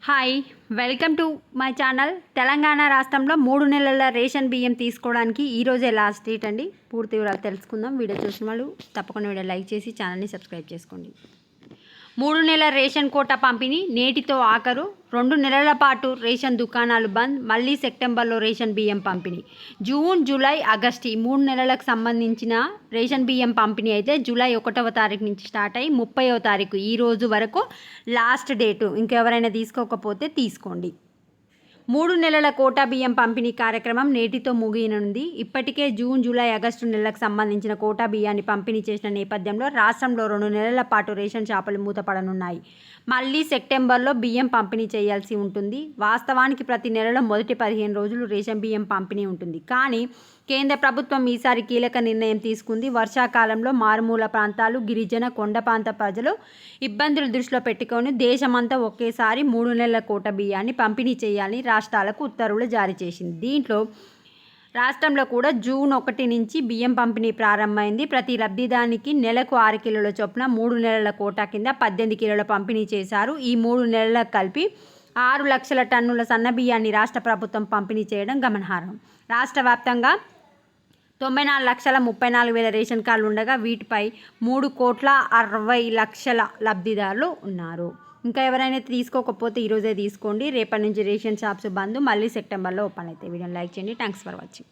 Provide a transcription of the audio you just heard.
Hi welcome to my channel. Telangana రాష్ట్రంలో 3 నెలల ration బియ్యం తీసుకోవడానికి ఈరోజే లాస్ట్ డేట్ అండి. పూర్తి వివరాలు తెలుసుకుందాం. వీడియో చూసిన వాళ్ళు తప్పకుండా వీడియో లైక్ చేసి ఛానల్ని సబ్స్క్రైబ్ చేసుకోండి. 3 నెలల రేషన్ కోటా పంపిణీ నేటితో ఆఖరు. 2 నెలల పాటు రేషన్ దుకాణాలు బంద్. మళ్ళీ సెప్టెంబర్లో రేషన్ బియ్యం పంపిణీ. జూన్, జూలై, ఆగస్టు ఈ 3 నెలలకు సంబంధించిన రేషన్ బియ్యం పంపిణీ అయితే జూలై 1వ తారీఖు నుంచి స్టార్ట్ అయ్యి 30వ తారీఖు ఈ రోజు వరకు లాస్ట్ డేటు. ఇంకెవరైనా తీసుకోకపోతే తీసుకోండి. 3 నెలల కోటా బియ్యం పంపిణీ కార్యక్రమం నేటితో ముగియనుంది. ఇప్పటికే జూన్, జూలై, ఆగస్టు నెలలకు సంబంధించిన కోటా బియ్యాన్ని పంపిణీ చేసిన నేపథ్యంలో రాష్ట్రంలో 2 నెలల పాటు రేషన్ షాపులు మూతపడనున్నాయి. మళ్ళీ సెప్టెంబర్లో బియ్యం పంపిణీ చేయాల్సి ఉంటుంది. వాస్తవానికి ప్రతి నెలలో మొదటి 15 రోజులు రేషన్ బియ్యం పంపిణీ ఉంటుంది. కానీ కేంద్ర ప్రభుత్వం ఈసారి కీలక నిర్ణయం తీసుకుంది. వర్షాకాలంలో మారుమూల ప్రాంతాలు, గిరిజన, కొండ ప్రాంత ప్రజలు ఇబ్బందులు దృష్టిలో పెట్టుకొని దేశమంతా ఒకేసారి 3 నెలల కోటా బియ్యాన్ని పంపిణీ చేయాలని రాష్ట్రాలకు ఉత్తర్వులు జారీ చేసింది. దీంట్లో రాష్ట్రంలో కూడా జూన్ 1 నుంచి బియ్యం పంపిణీ ప్రారంభమైంది. ప్రతి లబ్ధిదానికి నెలకు 6 కిలోల చొప్పున 3 నెలల కోటా కింద 18 కిలోల పంపిణీ చేశారు. ఈ 3 నెలలకు కలిపి 6 లక్షల టన్నుల సన్నబియ్యాన్ని రాష్ట్ర ప్రభుత్వం పంపిణీ చేయడం గమనార్హం. రాష్ట్ర వ్యాప్తంగా 94,34,000 రేషన్ కార్డులు ఉండగా వీటిపై 3,60,00,000 లబ్ధిదారులు ఉన్నారు. ఇంకా ఎవరైనా తీసుకోకపోతే ఈరోజే తీసుకోండి. రేపటి నుంచి రేషన్ షాప్స్ బంద్. మళ్ళీ సెప్టెంబర్లో ఓపెన్ అవుతాయి. వీడియోని లైక్ చేయండి. Thanks for watching.